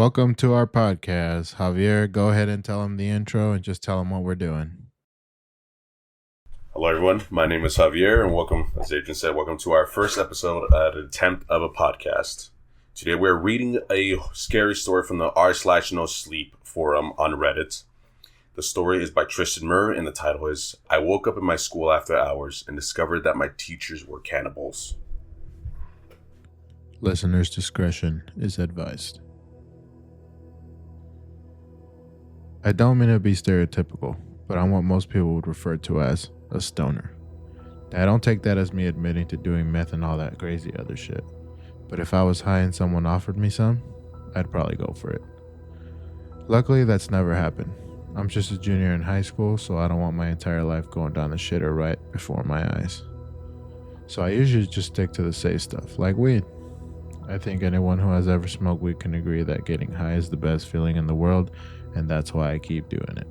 Welcome to our podcast. Javier, go ahead and tell him the intro and just tell him what we're doing. Hello, everyone. My name is Javier, and welcome, as Adrian said, welcome to our first episode at an attempt of a podcast. Today, we're reading a scary story from the r/nosleep forum on Reddit. The story is by Tristan Murr, and the title is, I woke up in my school after hours and discovered that my teachers were cannibals. Listener's discretion is advised. I don't mean to be stereotypical, but I'm what most people would refer to as a stoner. I don't take that as me admitting to doing meth and all that crazy other shit. But if I was high and someone offered me some, I'd probably go for it. Luckily, that's never happened. I'm just a junior in high school, so I don't want my entire life going down the shitter right before my eyes. So I usually just stick to the safe stuff, like weed. I think anyone who has ever smoked weed can agree that getting high is the best feeling in the world, and that's why I keep doing it.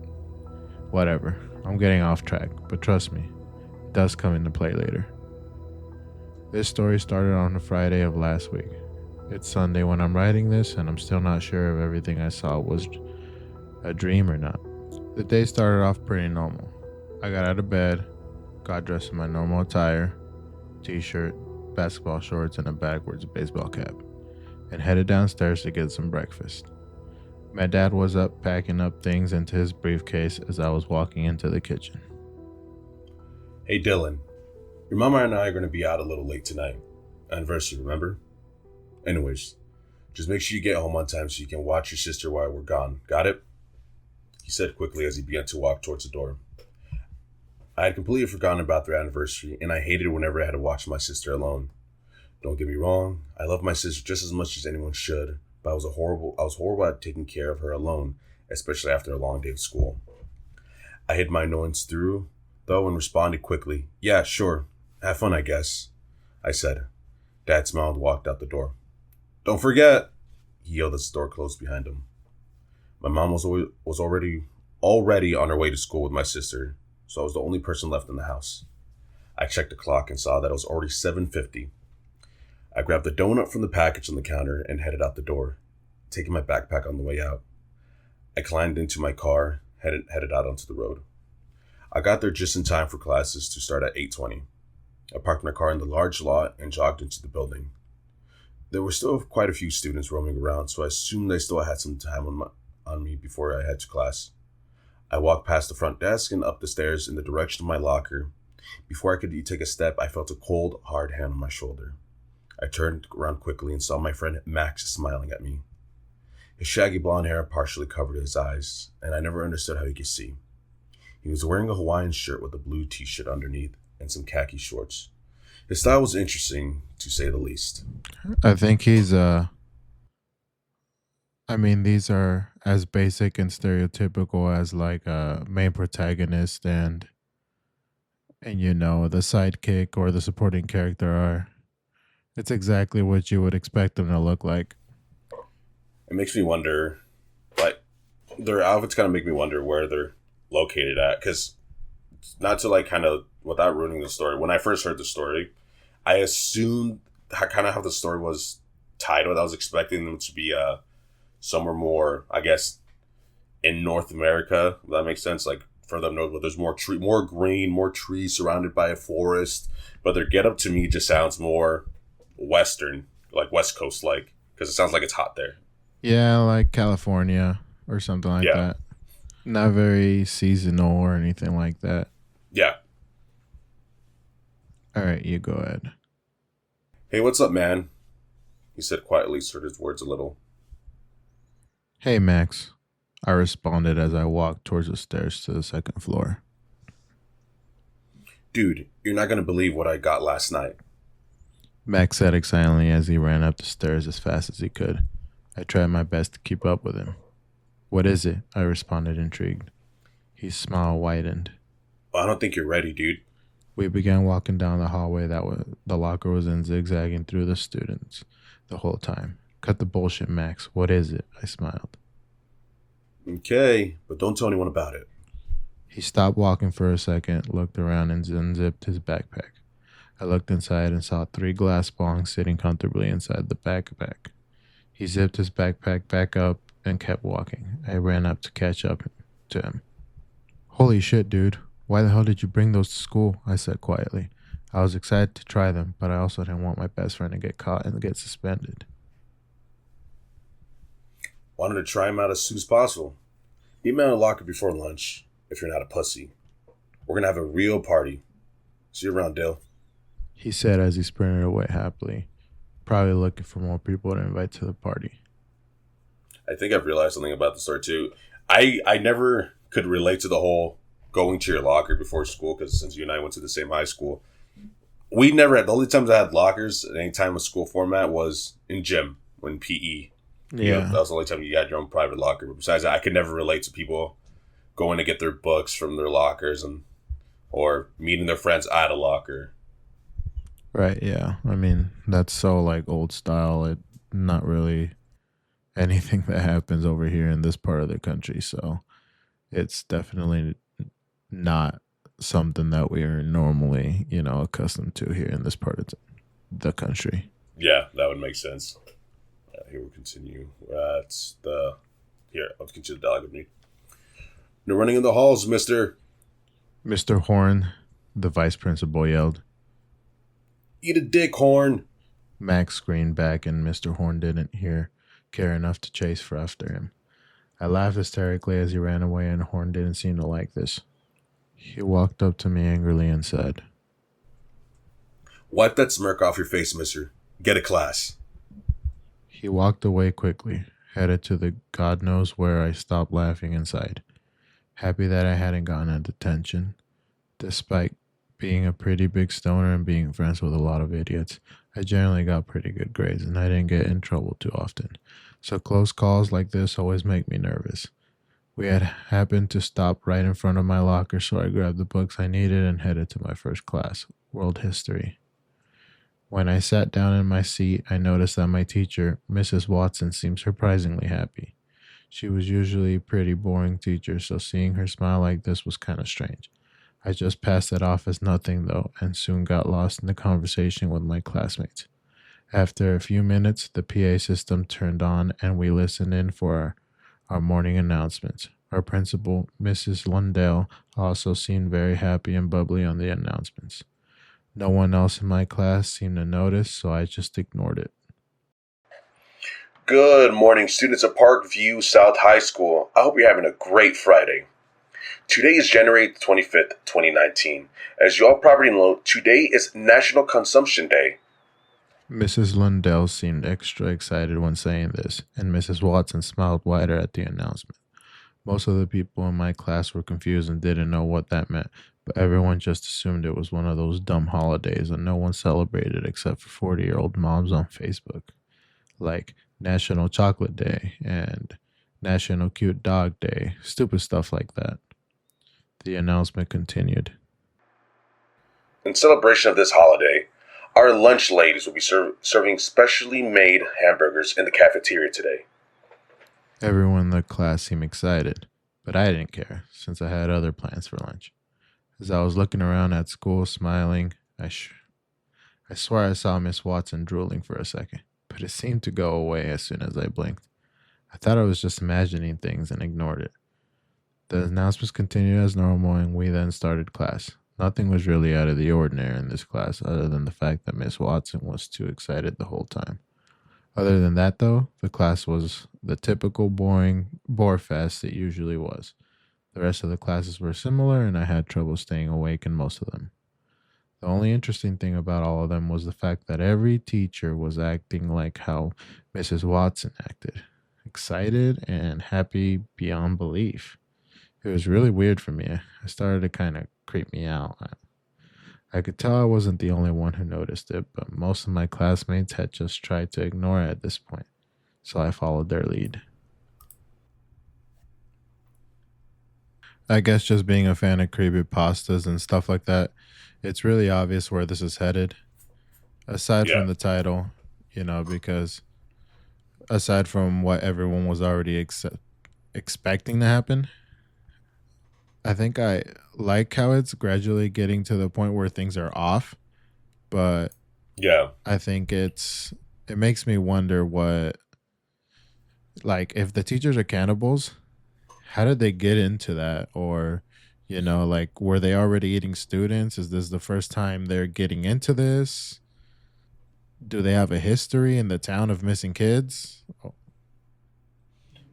Whatever, I'm getting off track, but trust me, it does come into play later. This story started on a Friday of last week. It's Sunday when I'm writing this, and I'm still not sure if everything I saw was a dream or not. The day started off pretty normal. I got out of bed, got dressed in my normal attire, t-shirt, basketball shorts, and a backwards baseball cap, and headed downstairs to get some breakfast. My dad was up packing up things into his briefcase as I was walking into the kitchen. Hey, Dylan. Your mama and I are going to be out a little late tonight. Anniversary, remember? Anyways, just make sure you get home on time so you can watch your sister while we're gone. Got it? He said quickly as he began to walk towards the door. I had completely forgotten about their anniversary, and I hated whenever I had to watch my sister alone. Don't get me wrong, I love my sister just as much as anyone should, but I was horrible at taking care of her alone, especially after a long day of school. I hid my annoyance through, though, and responded quickly. Yeah, sure. Have fun, I guess, I said. Dad smiled and walked out the door. Don't forget, he yelled as the door closed behind him. My mom was already on her way to school with my sister, so I was the only person left in the house. I checked the clock and saw that it was already 7:50. I grabbed a donut from the package on the counter and headed out the door, taking my backpack on the way out. I climbed into my car, headed out onto the road. I got there just in time for classes to start at 8:20. I parked my car in the large lot and jogged into the building. There were still quite a few students roaming around, so I assumed they still had some time on me before I head to class. I walked past the front desk and up the stairs in the direction of my locker. Before I could take a step, I felt a cold, hard hand on my shoulder. I turned around quickly and saw my friend Max smiling at me. His shaggy blonde hair partially covered his eyes, and I never understood how he could see. He was wearing a Hawaiian shirt with a blue t-shirt underneath and some khaki shorts. His style was interesting, to say the least. I think these are as basic and stereotypical as like a main protagonist and the sidekick or the supporting character are. It's exactly what you would expect them to look like. It makes me wonder, like, their outfits kind of make me wonder where they're located at, because not to kind of, without ruining the story, when I first heard the story, I assumed kind of how the story was titled. I was expecting them to be somewhere more, I guess, in North America, if that makes sense, like further north where there's more green, more trees surrounded by a forest, but their getup to me just sounds more Western, like West Coast, because it sounds like it's hot there. Yeah, like California or something like that. Not very seasonal or anything like that. Yeah. All right, you go ahead. Hey, what's up, man? He said quietly, slurred his words a little. Hey, Max, I responded as I walked towards the stairs to the second floor. Dude, you're not going to believe what I got last night. Max said excitedly as he ran up the stairs as fast as he could. I tried my best to keep up with him. What is it? I responded, intrigued. His smile widened. Well, I don't think you're ready, dude. We began walking down the hallway the locker was in, zigzagging through the students the whole time. Cut the bullshit, Max. What is it? I smiled. Okay, but don't tell anyone about it. He stopped walking for a second, looked around, and unzipped his backpack. I looked inside and saw 3 glass bongs sitting comfortably inside the backpack. He zipped his backpack back up and kept walking. I ran up to catch up to him. Holy shit, dude. Why the hell did you bring those to school? I said quietly. I was excited to try them, but I also didn't want my best friend to get caught and get suspended. Wanted to try him out as soon as possible. Meet me in a locker before lunch, if you're not a pussy. We're gonna have a real party. See you around, Dale. He said as he sprinted away happily, probably looking for more people to invite to the party. I think I've realized something about the story too. I never could relate to the whole going to your locker before school because since you and I went to the same high school, we never had the only times I had lockers at any time of school format was in gym when PE. That Yeah, was the only time you had your own private locker. But besides that, I could never relate to people going to get their books from their lockers and or meeting their friends at a locker. right, yeah. I mean, that's so like old style. It not really anything that happens over here in this part of the country. So it's definitely not something that we are normally, accustomed to here in this part of the country. Yeah, that would make sense. Here we'll continue. That's the here. Let's continue the dialogue with me. No running in the halls, Mister. Mr. Horn, the vice principal yelled. Eat a dick, Horn. Max screamed back, and Mr. Horn didn't care enough to chase for after him. I laughed hysterically as he ran away, and Horn didn't seem to like this. He walked up to me angrily and said, Wipe that smirk off your face, Mister. Get a class. he walked away quickly, headed to the God knows where. I stopped laughing inside, happy that I hadn't gotten a detention. Despite being a pretty big stoner and being friends with a lot of idiots, I generally got pretty good grades and I didn't get in trouble too often. So close calls like this always make me nervous. We had happened to stop right in front of my locker, so I grabbed the books I needed and headed to my first class, World History. When I sat down in my seat, I noticed that my teacher, Mrs. Watson, seemed surprisingly happy. She was usually a pretty boring teacher, so seeing her smile like this was kind of strange. I just passed it off as nothing, though, and soon got lost in the conversation with my classmates. After a few minutes, the PA system turned on and we listened in for our morning announcements. Our principal, Mrs. Lundell, also seemed very happy and bubbly on the announcements. No one else in my class seemed to notice, so I just ignored it. Good morning, students of Parkview South High School. I hope you're having a great Friday. Today is January 25th, 2019. As you all probably know, today is National Consumption Day. Mrs. Lundell seemed extra excited when saying this, and Mrs. Watson smiled wider at the announcement. Most of the people in my class were confused and didn't know what that meant, but everyone just assumed it was one of those dumb holidays and no one celebrated except for 40-year-old moms on Facebook, like National Chocolate Day and National Cute Dog Day, stupid stuff like that. The announcement continued. In celebration of this holiday, our lunch ladies will be serving specially made hamburgers in the cafeteria today. Everyone in the class seemed excited, but I didn't care since I had other plans for lunch. As I was looking around at school, smiling, I swear I saw Miss Watson drooling for a second, but it seemed to go away as soon as I blinked. I thought I was just imagining things and ignored it. The announcements continued as normal, and we then started class. Nothing was really out of the ordinary in this class, other than the fact that Miss Watson was too excited the whole time. Other than that, though, the class was the typical boring bore fest it usually was. The rest of the classes were similar, and I had trouble staying awake in most of them. The only interesting thing about all of them was the fact that every teacher was acting like how Mrs. Watson acted, excited and happy beyond belief. It was really weird for me. It started to kind of creep me out. I could tell I wasn't the only one who noticed it, but most of my classmates had just tried to ignore it at this point, so I followed their lead. I guess just being a fan of creepy pastas and stuff like that, it's really obvious where this is headed. Aside Yeah. from the title, because aside from what everyone was already expecting to happen, I think I like how it's gradually getting to the point where things are off, but Yeah. I think it makes me wonder what Like, if the teachers are cannibals, how did they get into that? Or, like, were they already eating students? Is this the first time they're getting into this? Do they have a history in the town of missing kids? Oh,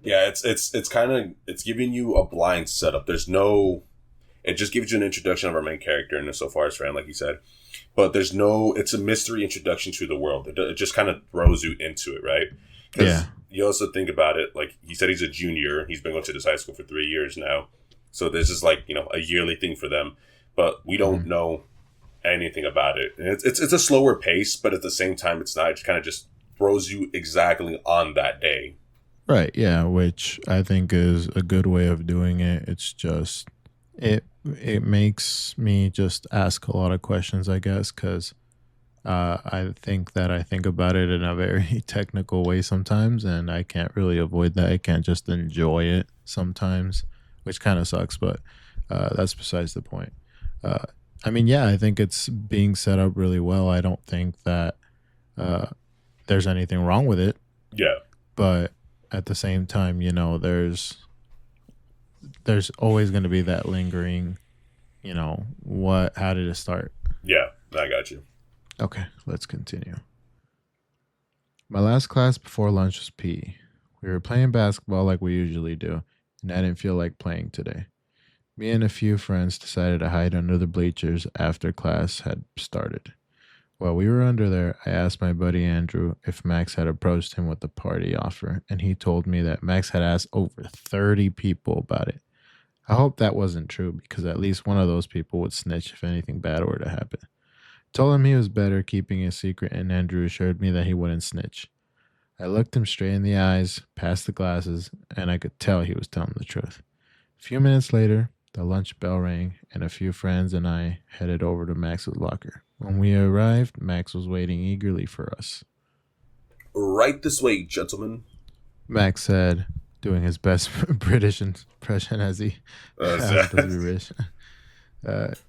Yeah, it's kind of it's giving you a blind setup. There's no. It just gives you an introduction of our main character and so far as friend, like you said. But there's no. It's a mystery introduction to the world. It just kind of throws you into it, right? yeah. Because you also think about it. Like he said, he's a junior. He's been going to this high school for 3 years now. So this is like a yearly thing for them. But we don't Mhm. know anything about it. And it's a slower pace, but at the same time, it's not. It kind of just throws you exactly on that day. Right. Yeah. Which I think is a good way of doing it. It's just, it makes me just ask a lot of questions, I guess, because I think that I think about it in a very technical way sometimes, and I can't really avoid that. I can't just enjoy it sometimes, which kind of sucks, but that's besides the point. Uh, I mean, yeah, I think it's being set up really well. I don't think that uh, there's anything wrong with it, Yeah, but at the same time, there's always going to be that lingering, how did it start? yeah, I got you. Okay, let's continue. My last class before lunch was PE. We were playing basketball like we usually do, and I didn't feel like playing today. Me and a few friends decided to hide under the bleachers after class had started. While we were under there, I asked my buddy Andrew if Max had approached him with the party offer, and he told me that Max had asked over 30 people about it. I hope that wasn't true because at least one of those people would snitch if anything bad were to happen. Told him he was better keeping a secret, and Andrew assured me that he wouldn't snitch. I looked him straight in the eyes, past the glasses, and I could tell he was telling the truth. A few minutes later, the lunch bell rang, and a few friends and I headed over to Max's locker. When we arrived, Max was waiting eagerly for us. Right this way, gentlemen. Max said, doing his best British impression as he has to be British,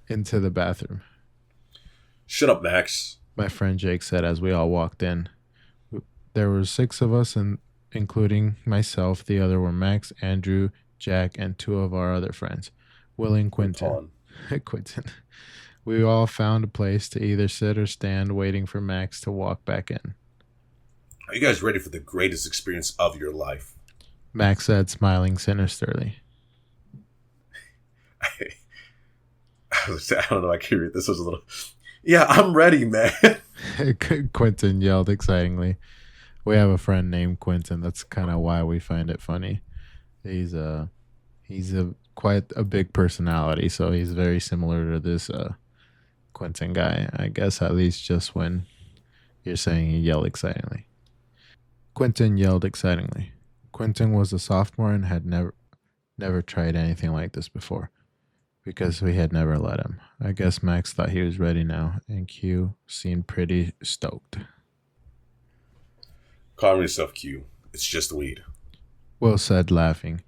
into the bathroom. Shut up, Max. My friend Jake said as we all walked in. There were six of us, and including myself. The other were Max, Andrew, Jack, and two of our other friends, Will and Quentin. Quinton. Quentin. We all found a place to either sit or stand, waiting for Max to walk back in. Are you guys ready for the greatest experience of your life? Max said, smiling sinisterly. I don't know. I can read this was a little. Yeah, I'm ready, man. Quentin yelled excitingly. We have a friend named Quentin. That's kind of why we find it funny. He's a quite a big personality, so he's very similar to this Quentin guy. I guess at least just when you're saying he yelled excitingly. Quentin yelled excitingly. Quentin was a sophomore and had never tried anything like this before because we had never let him. I guess Max thought he was ready now, and Q seemed pretty stoked. Calm yourself, Q. It's just weed. Will said, laughing.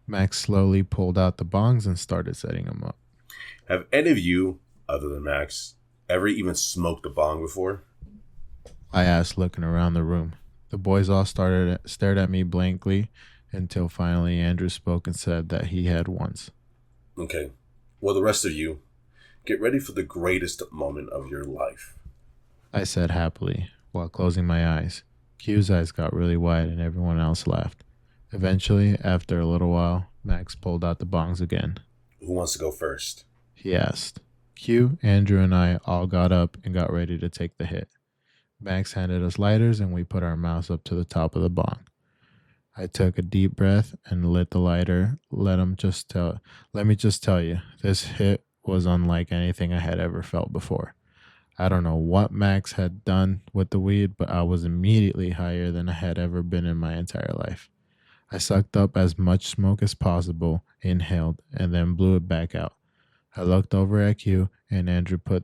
Max slowly pulled out the bongs and started setting them up. Have any of you, other than Max, ever even smoked a bong before? I asked, looking around the room. The boys all stared at me blankly until finally Andrew spoke and said that he had once. Okay. Well, the rest of you, get ready for the greatest moment of your life. I said happily while closing my eyes. Q's eyes got really wide and everyone else laughed. Eventually, after a little while, Max pulled out the bongs again. Who wants to go first? He asked. Q, Andrew, and I all got up and got ready to take the hit. Max handed us lighters and we put our mouths up to the top of the bong. I took a deep breath and lit the lighter. Let me just tell you, this hit was unlike anything I had ever felt before. I don't know what Max had done with the weed, but I was immediately higher than I had ever been in my entire life. I sucked up as much smoke as possible, inhaled, and then blew it back out. I looked over at Q and Andrew, but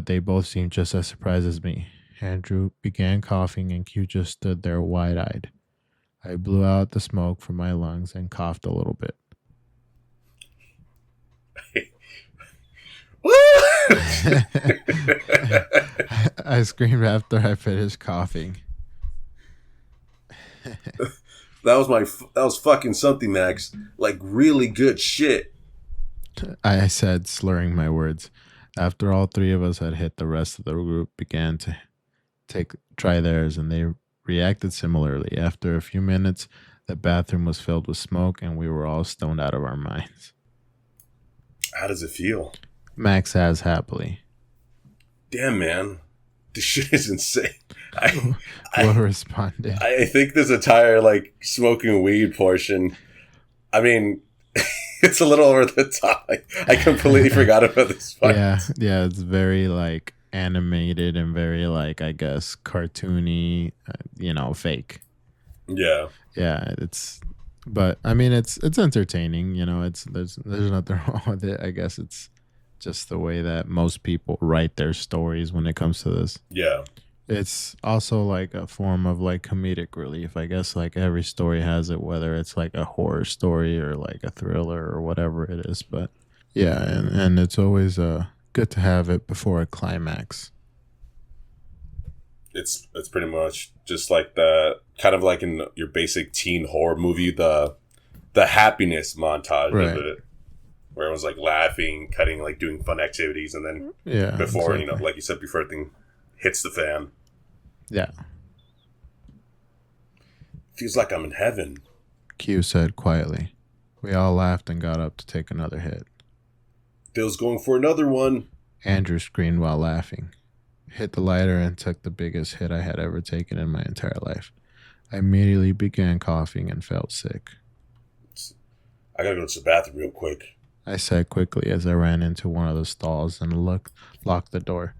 they both seemed just as surprised as me. Andrew began coughing and Q just stood there wide eyed. I blew out the smoke from my lungs and coughed a little bit. I screamed after I finished coughing. That was fucking something, Max. Like really good shit. I said, slurring my words. After all three of us had hit, the rest of the group began to try theirs, and they reacted similarly. After a few minutes, the bathroom was filled with smoke, and we were all stoned out of our minds. How does it feel? Max has happily. Damn, man, this shit is insane. I What I responded? I think this entire like smoking weed portion. I mean, it's a little over the top. I completely forgot about this part. Yeah, yeah, it's very like animated and very like I guess cartoony, fake. Yeah, Yeah, but I mean it's entertaining, it's there's nothing wrong with it. I guess it's just the way that most people write their stories when it comes to this. yeah, It's also like a form of like comedic relief. I guess like every story has it, whether it's like a horror story or like a thriller or whatever it is. But yeah, and it's always good to have it before a climax. it's pretty much just like the kind of like in your basic teen horror movie, the happiness montage of Right. it, where everyone's like laughing, cutting, like doing fun activities, and then Yeah. before Exactly. like you said before, everything hits the fan. Yeah. Feels like I'm in heaven. Q said quietly. We all laughed and got up to take another hit. Bill's going for another one. Andrew screamed while laughing. Hit the lighter and took the biggest hit I had ever taken in my entire life. I immediately began coughing and felt sick. I gotta go to the bathroom real quick. I said quickly as I ran into one of the stalls and locked the door.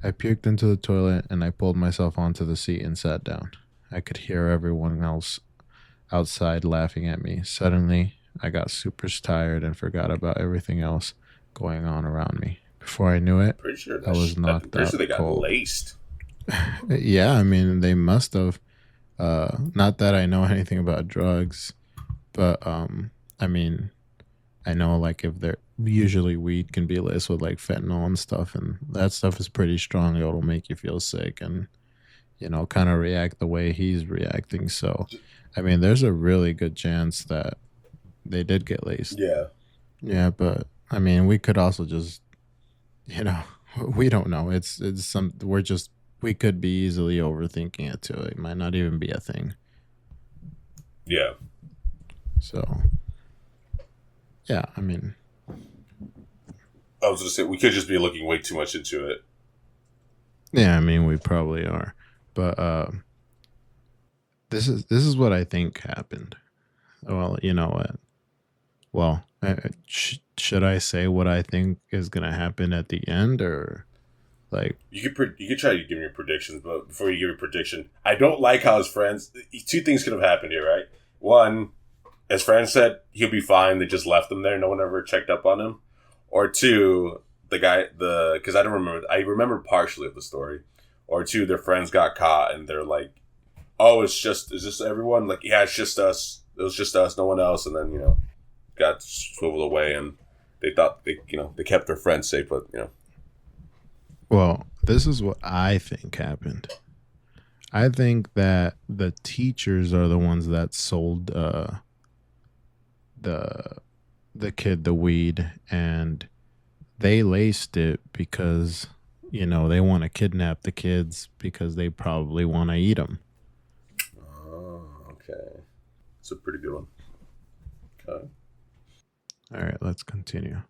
I puked into the toilet and I pulled myself onto the seat and sat down. I could hear everyone else outside laughing at me. Suddenly, I got super tired and forgot about everything else going on around me. Before I knew it, Pretty sure I was knocked pretty sure out they got cold. laced. Yeah, I mean, they must have. Not that I know anything about drugs, but I mean, I know like if they're usually weed can be laced with like fentanyl and stuff, and that stuff is pretty strong. It'll make you feel sick and kind of react the way he's reacting. So, I mean, there's a really good chance that they did get laced. Yeah, Yeah, but I mean, we could also just, you know, we don't know. It's some we could be easily overthinking it too. It might not even be a thing. yeah. So, yeah, I mean, I was gonna say we could just be looking way too much into it. yeah, I mean, we probably are, but this is what I think happened. Well, you know what? Well, should I say what I think is gonna happen at the end, or like, You could try to give me your predictions, but before you give your prediction, I don't like how his friends. Two things could have happened here, right? One, his friend said he'll be fine. They just left him there. No one ever checked up on him. Or two, because I don't remember. I remember partially of the story. Or two, their friends got caught and they're like, "Oh, is this everyone?" Like, yeah, it's just us. It was just us, no one else. And then got swiveled away, and they thought they kept their friends safe, but well, this is what I think happened. I think that the teachers are the ones that sold the the kid the weed, and they laced it because they want to kidnap the kids because they probably want to eat them. oh, okay, it's a pretty good one. Okay. All right, let's continue.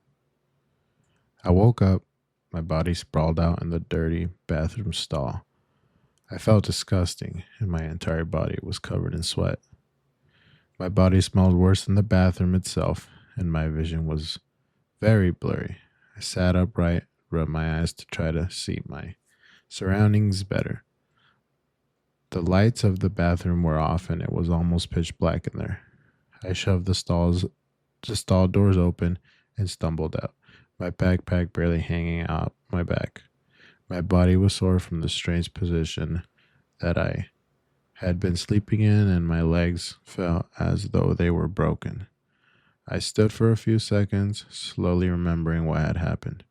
I woke up, my body sprawled out in the dirty bathroom stall. I felt disgusting, and my entire body was covered in sweat. My body smelled worse than the bathroom itself, and my vision was very blurry. I sat upright, rubbed my eyes to try to see my surroundings better. The lights of the bathroom were off, and it was almost pitch black in there. I shoved the stall doors open, and stumbled out, my backpack barely hanging out my back. My body was sore from the strange position that I had been sleeping in, and my legs felt as though they were broken. I stood for a few seconds, slowly remembering what had happened.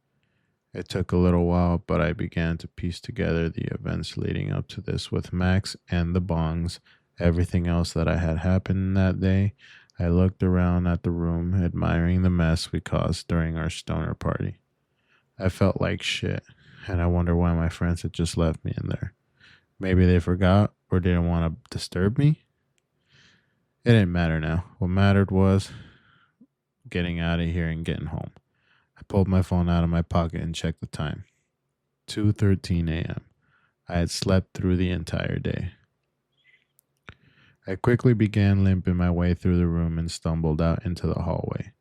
It took a little while, but I began to piece together the events leading up to this with Max and the bongs Everything else that I had happened that day, I looked around at the room, admiring the mess we caused during our stoner party. I felt like shit, and I wonder why my friends had just left me in there. Maybe they forgot or didn't want to disturb me. It didn't matter now. What mattered was getting out of here and getting home. I pulled my phone out of my pocket and checked the time. 2:13 a.m. I had slept through the entire day. I quickly began limping my way through the room and stumbled out into the hallway.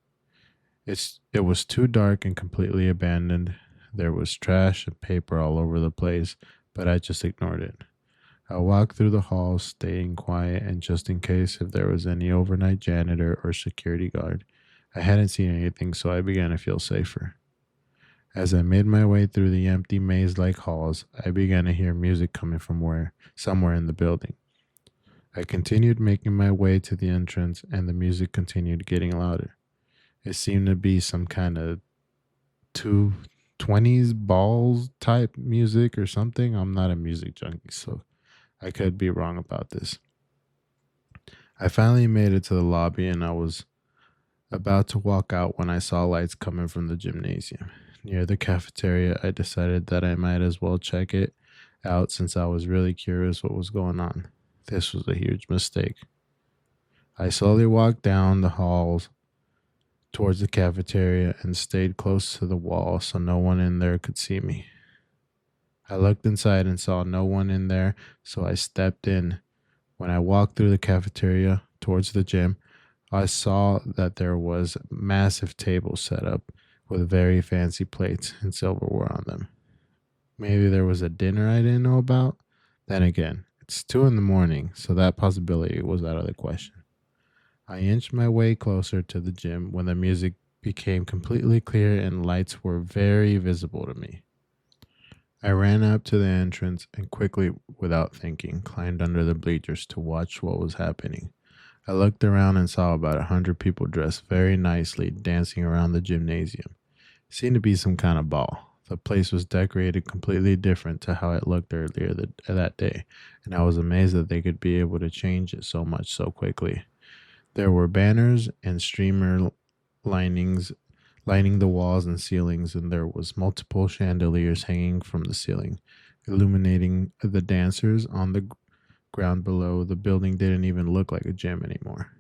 It was too dark and completely abandoned. There was trash and paper all over the place, but I just ignored it. I walked through the halls, staying quiet, and just in case if there was any overnight janitor or security guard. I hadn't seen anything, so I began to feel safer. As I made my way through the empty maze-like halls, I began to hear music coming from somewhere in the building. I continued making my way to the entrance, and the music continued getting louder. It seemed to be some kind of 220s balls type music or something. I'm not a music junkie, so I could be wrong about this. I finally made it to the lobby and I was about to walk out when I saw lights coming from the gymnasium. Near the cafeteria, I decided that I might as well check it out since I was really curious what was going on. This was a huge mistake. I slowly walked down the halls towards the cafeteria and stayed close to the wall so no one in there could see me. I looked inside and saw no one in there, so I stepped in. When I walked through the cafeteria towards the gym, I saw that there was massive tables set up with very fancy plates and silverware on them. Maybe there was a dinner I didn't know about? Then again, it's 2 in the morning, so that possibility was out of the question. I inched my way closer to the gym when the music became completely clear and lights were very visible to me. I ran up to the entrance and quickly, without thinking, climbed under the bleachers to watch what was happening. I looked around and saw about 100 people dressed very nicely dancing around the gymnasium. It seemed to be some kind of ball. The place was decorated completely different to how it looked earlier that day, and I was amazed that they could be able to change it so much so quickly. There were banners and streamer linings lining the walls and ceilings, and there was multiple chandeliers hanging from the ceiling, illuminating the dancers on the ground below. The building didn't even look like a gym anymore.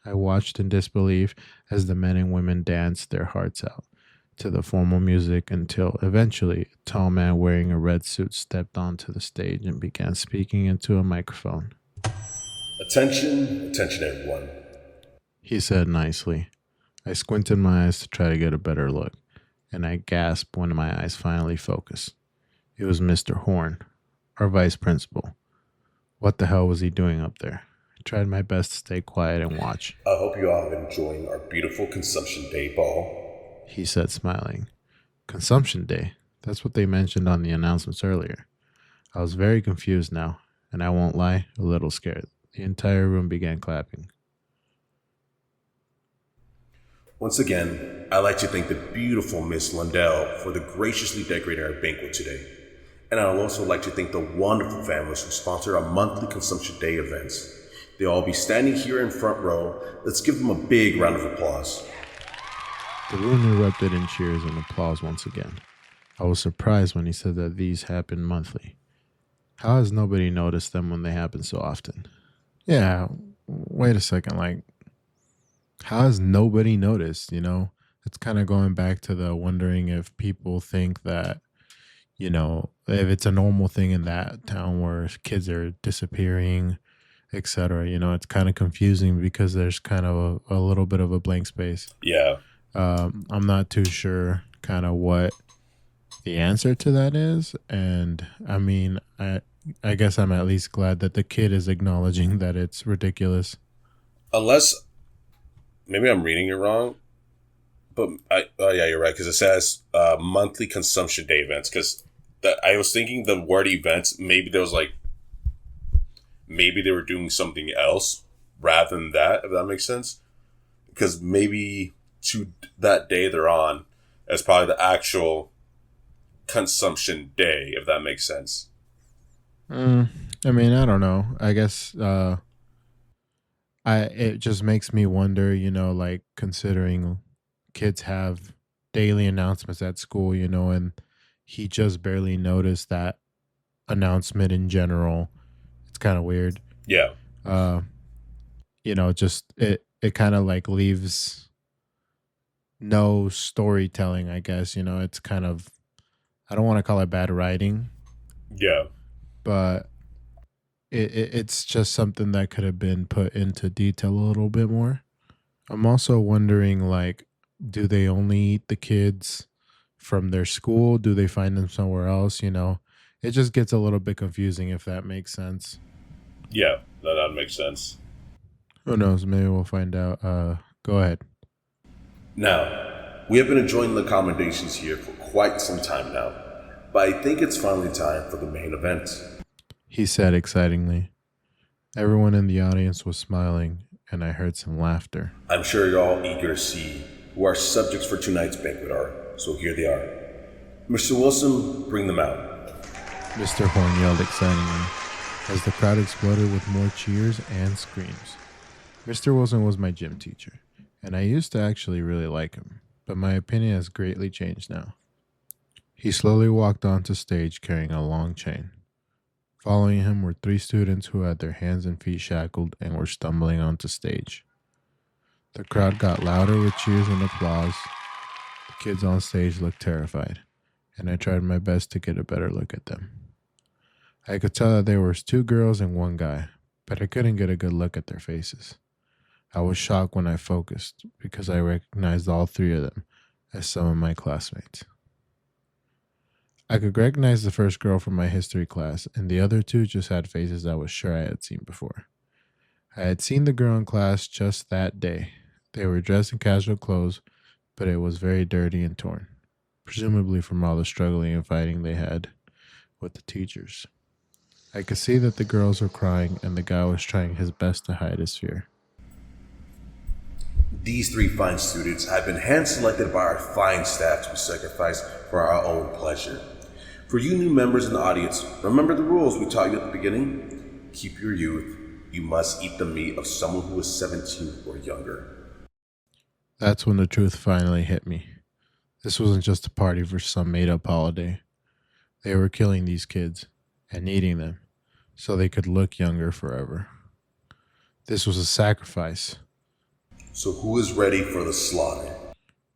I watched in disbelief as the men and women danced their hearts out to the formal music until eventually a tall man wearing a red suit stepped onto the stage and began speaking into a microphone. Attention, attention, everyone. He said nicely. I squinted my eyes to try to get a better look, and I gasped when my eyes finally focused. It was Mr. Horn, our vice principal. What the hell was he doing up there? I tried my best to stay quiet and watch. I hope you all have been enjoying our beautiful Consumption Day ball. He said, smiling. Consumption Day. That's what they mentioned on the announcements earlier. I was very confused now, and I won't lie, a little scared. The entire room began clapping. Once again, I'd like to thank the beautiful Miss Lundell for the graciously decorating our banquet today. And I'd also like to thank the wonderful families who sponsor our monthly Consumption Day events. They'll all be standing here in front row. Let's give them a big round of applause. The room erupted in cheers and applause once again. I was surprised when he said that these happen monthly. How has nobody noticed them when they happen so often? Yeah, wait a second, how has nobody noticed, It's kind of going back to the wondering if people think that, if it's a normal thing in that town where kids are disappearing, etc. It's kind of confusing because there's kind of a little bit of a blank space. Yeah. I'm not too sure kind of what the answer to that is. And I mean, I guess I'm at least glad that the kid is acknowledging that it's ridiculous. Unless, maybe I'm reading it wrong, but oh yeah, you're right, because it says monthly Consumption Day events. Because I was thinking the word events, maybe there was maybe they were doing something else rather than that, if that makes sense. Because maybe to that day they're on as probably the actual Consumption Day, if that makes sense. I mean, I don't know. I guess I it just makes me wonder, like considering kids have daily announcements at school, and he just barely noticed that announcement in general. It's kind of weird. Yeah, Uh, just it kind of like leaves no storytelling, I guess. It's kind of, I don't want to call it bad writing, yeah, but it's just something that could have been put into detail a little bit more. I'm also wondering, like, do they only eat the kids from their school? Do they find them somewhere else? It just gets a little bit confusing, if that makes sense. yeah. That makes sense. Who knows? Maybe we'll find out. Go ahead. Now, we have been enjoying the accommodations here for quite some time now, but I think it's finally time for the main event. He said excitingly. Everyone in the audience was smiling, and I heard some laughter. I'm sure you're all eager to see who our subjects for tonight's banquet are, so here they are. Mr. Wilson, bring them out. Mr. Horn yelled excitedly as the crowd exploded with more cheers and screams. Mr. Wilson was my gym teacher, and I used to actually really like him, but my opinion has greatly changed now. He slowly walked onto stage carrying a long chain. Following him were three students who had their hands and feet shackled and were stumbling onto stage. The crowd got louder with cheers and applause. The kids on stage looked terrified, and I tried my best to get a better look at them. I could tell that there was two girls and one guy, but I couldn't get a good look at their faces. I was shocked when I focused because I recognized all three of them as some of my classmates. I could recognize the first girl from my history class, and the other two just had faces I was sure I had seen before. I had seen the girl in class just that day. They were dressed in casual clothes, but it was very dirty and torn, presumably from all the struggling and fighting they had with the teachers. I could see that the girls were crying, and the guy was trying his best to hide his fear. These three fine students have been hand selected by our fine staff to be sacrificed for our own pleasure. For you new members in the audience, remember the rules we taught you at the beginning? Keep your youth. You must eat the meat of someone who is 17 or younger. That's when the truth finally hit me. This wasn't just a party for some made up holiday. They were killing these kids and eating them so they could look younger forever. This was a sacrifice. So who is ready for the slaughter?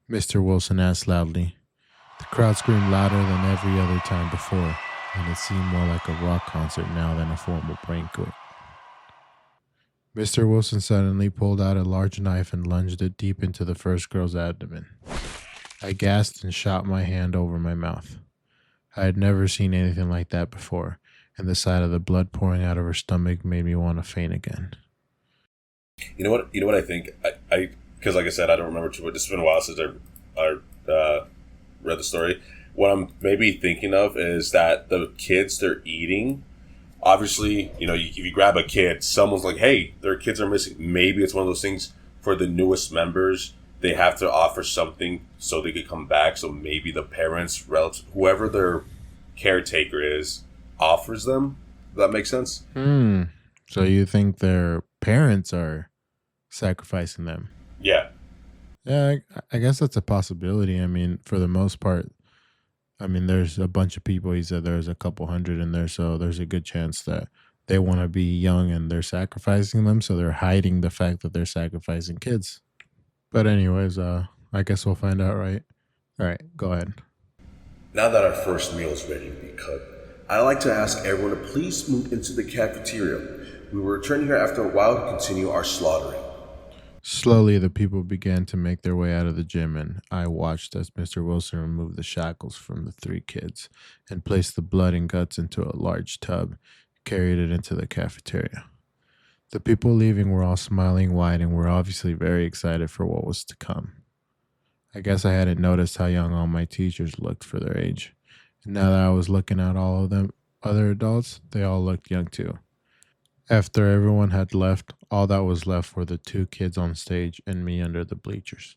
Mr. Wilson asked loudly. The crowd screamed louder than every other time before, and it seemed more like a rock concert now than a formal banquet. Mr. Wilson suddenly pulled out a large knife and lunged it deep into the first girl's abdomen. I gasped and shot my hand over my mouth. I had never seen anything like that before, and the sight of the blood pouring out of her stomach made me want to faint again. You know what? You know what I think. Because like I said, I don't remember too much. It's been a while since I read the story. What I'm maybe thinking of is that the kids they're eating. Obviously, if you grab a kid, someone's like, "Hey, their kids are missing." Maybe it's one of those things for the newest members. They have to offer something so they could come back. So maybe the parents, relatives, whoever their caretaker is, offers them. Does that make sense? Hmm. So you think their parents are sacrificing them? Yeah. Yeah, I guess that's a possibility. I mean, for the most part, I mean, there's a bunch of people. He said there's a couple hundred in there, so there's a good chance that they want to be young and they're sacrificing them. So they're hiding the fact that they're sacrificing kids. But anyways, I guess we'll find out, right? All right, go ahead. Now that our first meal is ready to be cut, I'd like to ask everyone to please move into the cafeteria. We will return here after a while to continue our slaughtering. Slowly, the people began to make their way out of the gym, and I watched as Mr. Wilson removed the shackles from the three kids and placed the blood and guts into a large tub, carried it into the cafeteria. The people leaving were all smiling wide and were obviously very excited for what was to come. I guess I hadn't noticed how young all my teachers looked for their age. And now that I was looking at all of them other adults, they all looked young too. After everyone had left, all that was left were the two kids on stage and me under the bleachers.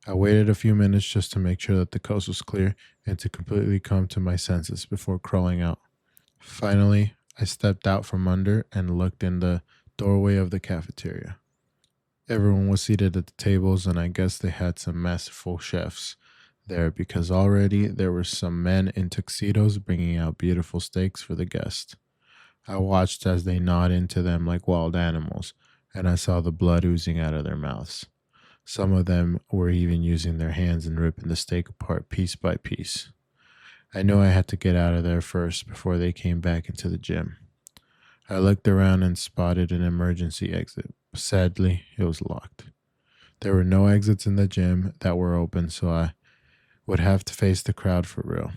I waited a few minutes just to make sure that the coast was clear and to completely come to my senses before crawling out. Finally, I stepped out from under and looked in the doorway of the cafeteria. Everyone was seated at the tables, and I guess they had some masterful chefs there because already there were some men in tuxedos bringing out beautiful steaks for the guests. I watched as they gnawed into them like wild animals, and I saw the blood oozing out of their mouths. Some of them were even using their hands and ripping the steak apart piece by piece. I knew I had to get out of there first before they came back into the gym. I looked around and spotted an emergency exit. Sadly, it was locked. There were no exits in the gym that were open, so I would have to face the crowd for real.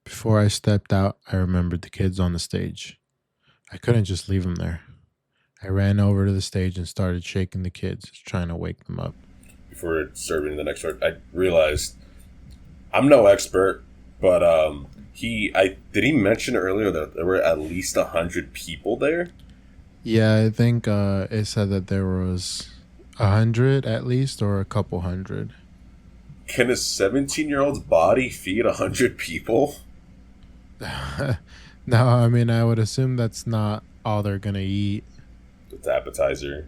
Before I stepped out, I remembered the kids on the stage. I couldn't just leave them there. I ran over to the stage and started shaking the kids, trying to wake them up. Before serving the next part, I realized I'm no expert, but did he mention earlier that there were at least 100 people there? Yeah, I think it said that there was 100 at least, or a couple hundred. Can a 17-year-old's body feed 100 people? No, I mean, I would assume that's not all they're gonna eat. It's appetizer.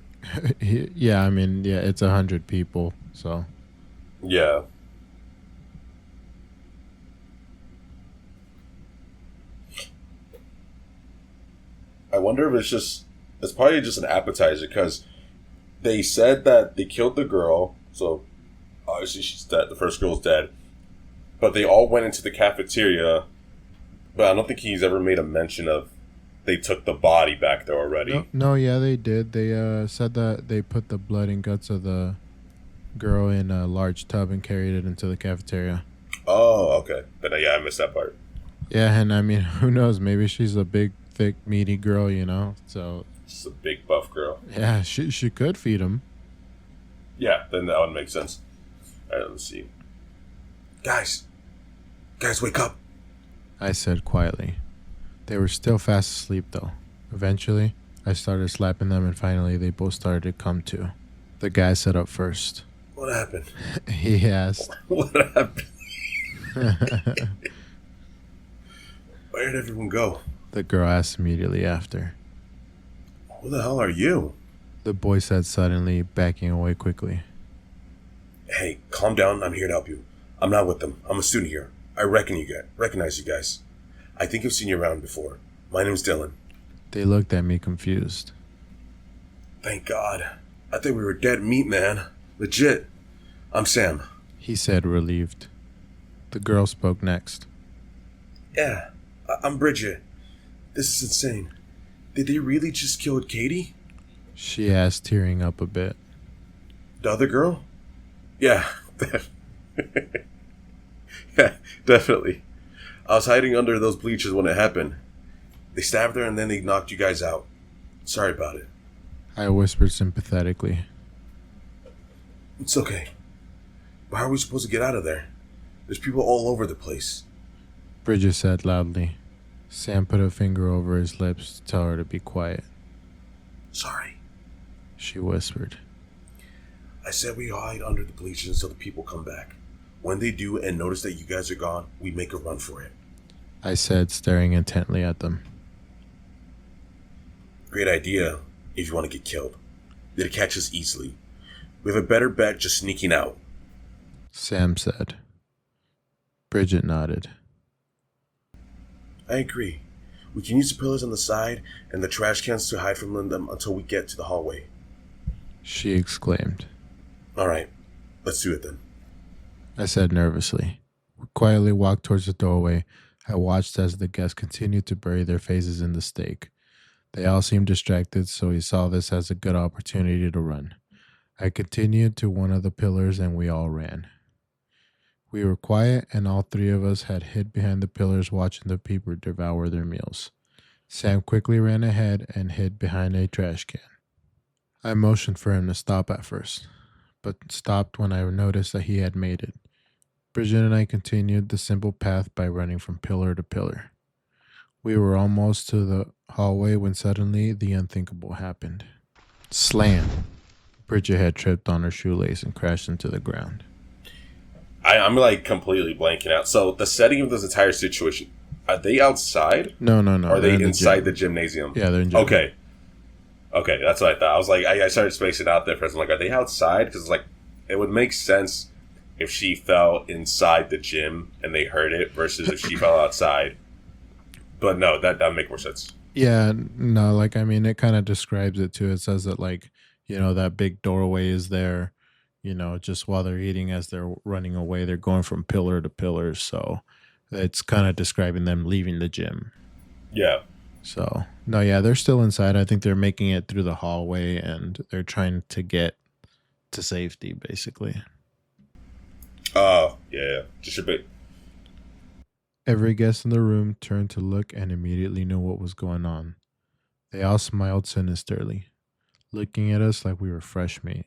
Yeah, I mean, yeah, it's 100 people, so. Yeah. I wonder if it's probably just an appetizer because they said that they killed the girl, so obviously she's dead. The first girl's dead. But they all went into the cafeteria, but I don't think he's ever made a mention of they took the body back there already. No, yeah, they did. They said that they put the blood and guts of the girl in a large tub and carried it into the cafeteria. Oh, okay. Then yeah, I missed that part. Yeah, and I mean, who knows? Maybe she's a big, thick, meaty girl, you know? So. She's a big, buff girl. Yeah, she could feed him. Yeah, then that would make sense. All right, let's see. Guys, wake up. I said quietly. They were still fast asleep, though. Eventually, I started slapping them, and finally, they both started to come to. The guy sat up first. What happened? He asked. What happened? Where did everyone go? The girl asked immediately after. Who the hell are you? The boy said suddenly, backing away quickly. Hey, calm down. I'm here to help you. I'm not with them. I'm a student here. I recognize you guys. I think I've seen you around before. My name's Dylan. They looked at me confused. Thank God. I thought we were dead meat, man. Legit. I'm Sam. He said, relieved. The girl spoke next. Yeah, I'm Bridget. This is insane. Did they really just kill Katie? She asked, tearing up a bit. The other girl? Yeah. Yeah, definitely. I was hiding under those bleachers when it happened. They stabbed her and then they knocked you guys out. Sorry about it. I whispered sympathetically. It's okay. But how are we supposed to get out of there? There's people all over the place. Bridget said loudly. Sam put a finger over his lips to tell her to be quiet. Sorry. She whispered. I said we hide under the bleachers until the people come back. When they do and notice that you guys are gone, we make a run for it. I said, staring intently at them. Great idea if you want to get killed. They'd catch us easily. We have a better bet just sneaking out. Sam said. Bridget nodded. I agree. We can use the pillars on the side and the trash cans to hide from them until we get to the hallway. She exclaimed. Alright, let's do it then. I said nervously. We quietly walked towards the doorway. I watched as the guests continued to bury their faces in the steak. They all seemed distracted, so he saw this as a good opportunity to run. I continued to one of the pillars and we all ran. We were quiet and all three of us had hid behind the pillars watching the people devour their meals. Sam quickly ran ahead and hid behind a trash can. I motioned for him to stop at first, but stopped when I noticed that he had made it. Bridget and I continued the simple path by running from pillar to pillar. We were almost to the hallway when suddenly the unthinkable happened. Slam! Bridget had tripped on her shoelace and crashed into the ground. I'm like completely blanking out. So the setting of this entire situation, are they outside? No. Or are they inside the gymnasium? Yeah, they're in gym. Okay. Okay, that's what I thought. I was like, I started spacing out there for a second. Like, are they outside? Because like, it would make sense if she fell inside the gym and they heard it versus if she fell outside. But no, that would make more sense. Yeah, no, like I mean, it kind of describes it too. It says that like that big doorway is there. Just while they're eating, as they're running away, they're going from pillar to pillar. So it's kind of describing them leaving the gym. Yeah. So no, yeah, they're still inside. I think they're making it through the hallway and they're trying to get to safety, basically. Oh, yeah. Just a bit. Every guest in the room turned to look and immediately knew what was going on. They all smiled sinisterly, looking at us like we were fresh meat.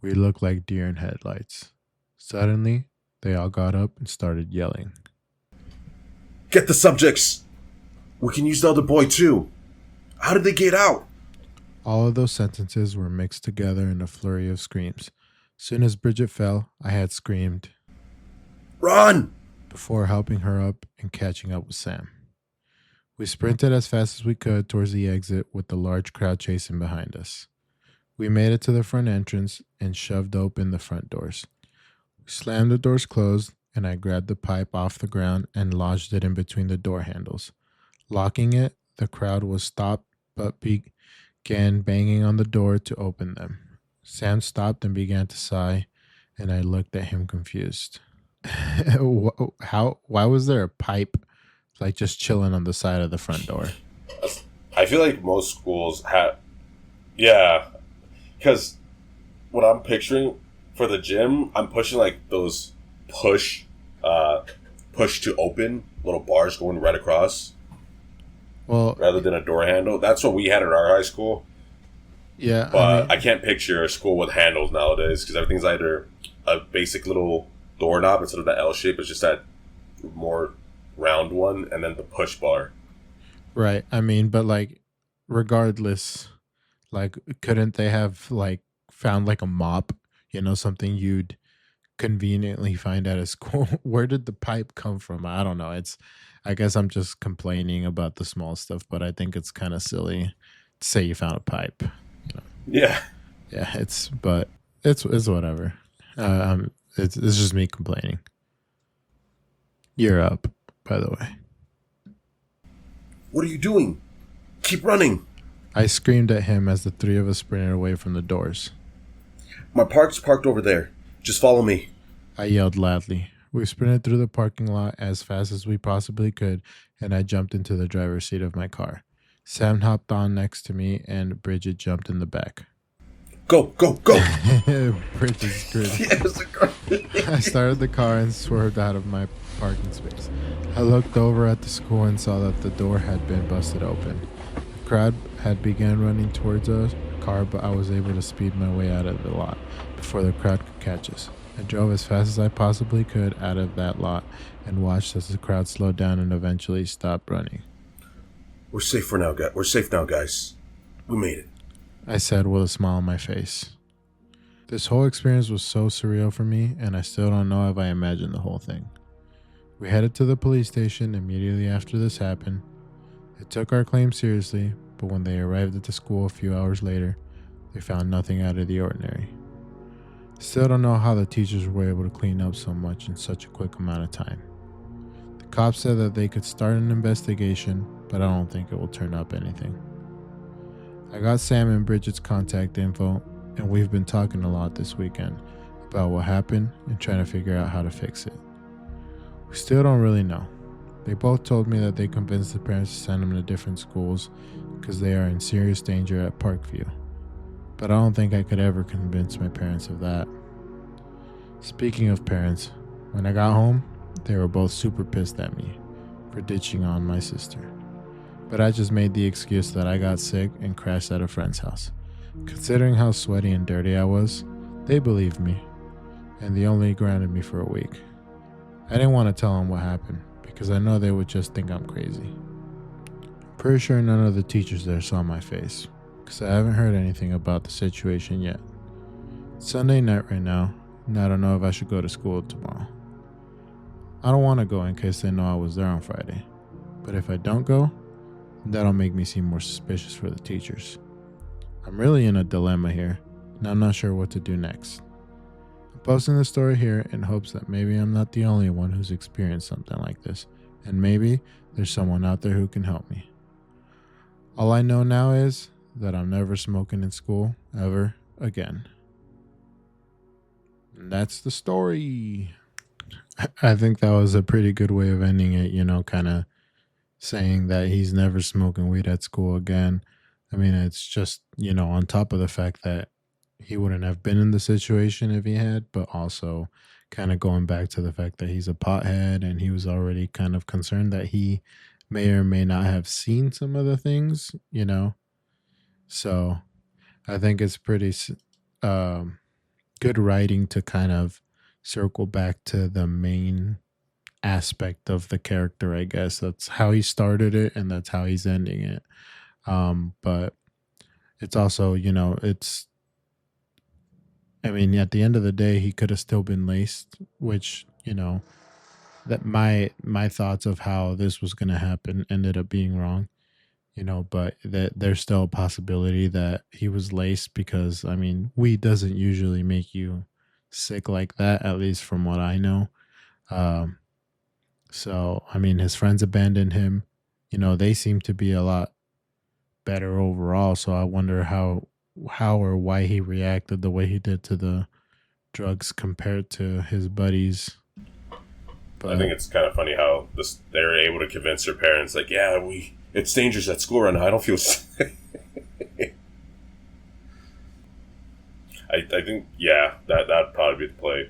We looked like deer in headlights. Suddenly, they all got up and started yelling. Get the subjects. We can use the other boy too. How did they get out? All of those sentences were mixed together in a flurry of screams. Soon as Bridget fell, I had screamed, Run! before helping her up and catching up with Sam. We sprinted as fast as we could towards the exit with the large crowd chasing behind us. We made it to the front entrance and shoved open the front doors. We slammed the doors closed, and I grabbed the pipe off the ground and lodged it in between the door handles. Locking it, the crowd was stopped but began banging on the door to open them. Sam stopped and began to sigh, and I looked at him confused. Why was there a pipe like just chilling on the side of the front door? I feel like most schools have. Yeah. Because what I'm picturing for the gym, I'm pushing like those push to open little bars going right across. Well, rather than a door handle. That's what we had at our high school. Yeah, But I can't picture a school with handles nowadays because everything's either a basic little doorknob instead of the L shape. It's just that more round one and then the push bar. right. I mean, but like, regardless, like, couldn't they have like found like a mop? Something you'd conveniently find at a school. Where did the pipe come from? I don't know. I guess I'm just complaining about the small stuff, but I think it's kind of silly to say you found a pipe. Yeah. Yeah, but it's whatever. It's just me complaining. You're up, by the way. What are you doing? Keep running. I screamed at him as the three of us sprinted away from the doors. My park's parked over there. Just follow me. I yelled loudly. We sprinted through the parking lot as fast as we possibly could, and I jumped into the driver's seat of my car. Sam hopped on next to me, and Bridget jumped in the back. Go, go, go! Bridget screamed. I started the car and swerved out of my parking space. I looked over at the school and saw that the door had been busted open. The crowd had begun running towards us. Car, but I was able to speed my way out of the lot before the crowd could catch us. I drove as fast as I possibly could out of that lot and watched as the crowd slowed down and eventually stopped running. We're safe for now, guys. We're safe now, guys. We made it, I said with a smile on my face. This whole experience was so surreal for me, and I still don't know if I imagined the whole thing. We headed to the police station immediately after this happened. They took our claim seriously, but when they arrived at the school a few hours later, they found nothing out of the ordinary. Still don't know how the teachers were able to clean up so much in such a quick amount of time. The cops said that they could start an investigation, but I don't think it will turn up anything. I got Sam and Bridget's contact info, and we've been talking a lot this weekend about what happened and trying to figure out how to fix it. We still don't really know. They both told me that they convinced the parents to send them to different schools because they are in serious danger at Parkview. But I don't think I could ever convince my parents of that. Speaking of parents, when I got home, they were both super pissed at me for ditching on my sister. But I just made the excuse that I got sick and crashed at a friend's house. Considering how sweaty and dirty I was, they believed me, and they only grounded me for a week. I didn't want to tell them what happened because I know they would just think I'm crazy. Pretty sure none of the teachers there saw my face, because I haven't heard anything about the situation yet. It's Sunday night right now, and I don't know if I should go to school tomorrow. I don't want to go in case they know I was there on Friday, but if I don't go, that'll make me seem more suspicious for the teachers. I'm really in a dilemma here, and I'm not sure what to do next. I'm posting the story here in hopes that maybe I'm not the only one who's experienced something like this, and maybe there's someone out there who can help me. All I know now is that I'm never smoking in school ever again. And that's the story. I think that was a pretty good way of ending it, kind of saying that he's never smoking weed at school again. I mean, it's just, on top of the fact that he wouldn't have been in the situation if he had, but also kind of going back to the fact that he's a pothead and he was already kind of concerned that he may or may not have seen some of the things. So I think it's pretty good writing to kind of circle back to the main aspect of the character, I guess. That's how he started it and that's how he's ending it. But it's also, it's I mean, at the end of the day, he could have still been laced, which, that my thoughts of how this was gonna happen ended up being wrong, but that there's still a possibility that he was laced because I mean, weed doesn't usually make you sick like that, at least from what I know. Um, so I mean his friends abandoned him. They seem to be a lot better overall. So I wonder how or why he reacted the way he did to the drugs compared to his buddies. I think But it's kind of funny how they're able to convince their parents, like, yeah, it's dangerous at school right now. I don't feel sick. I think, yeah, that'd probably be the play.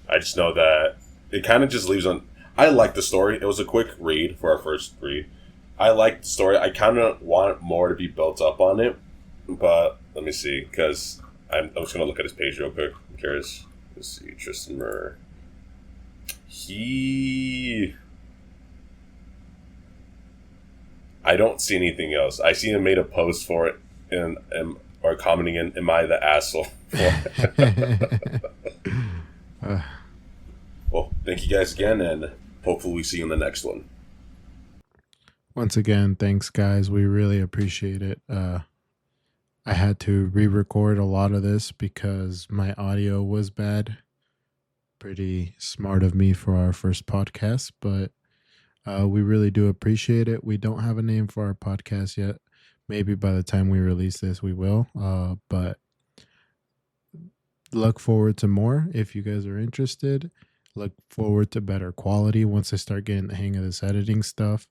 I just know that it kind of just leaves on. I like the story. It was a quick read for our first read. I like the story. I kind of want more to be built up on it, but let me see, because I'm just going to look at his page real quick. I'm curious. Let's see, Tristan Murr. I don't see anything else. I see him made a post for it and or commenting in, "Am I the asshole?" For it. uh, Well, thank you guys again, and hopefully we see you in the next one. once again, thanks guys. We really appreciate it. I had to re-record a lot of this because my audio was bad. Pretty smart of me for our first podcast, but we really do appreciate it. We don't have a name for our podcast yet. Maybe by the time we release this, we will. But look forward to more if you guys are interested. Look forward to better quality once I start getting the hang of this editing stuff.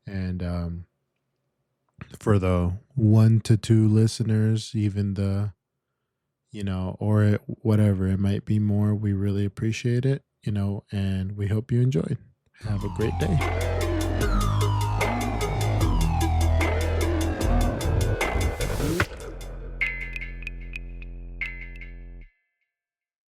And for the 1 to 2 listeners, even or whatever, it might be more. We really appreciate it, and we hope you enjoyed. Have a great day.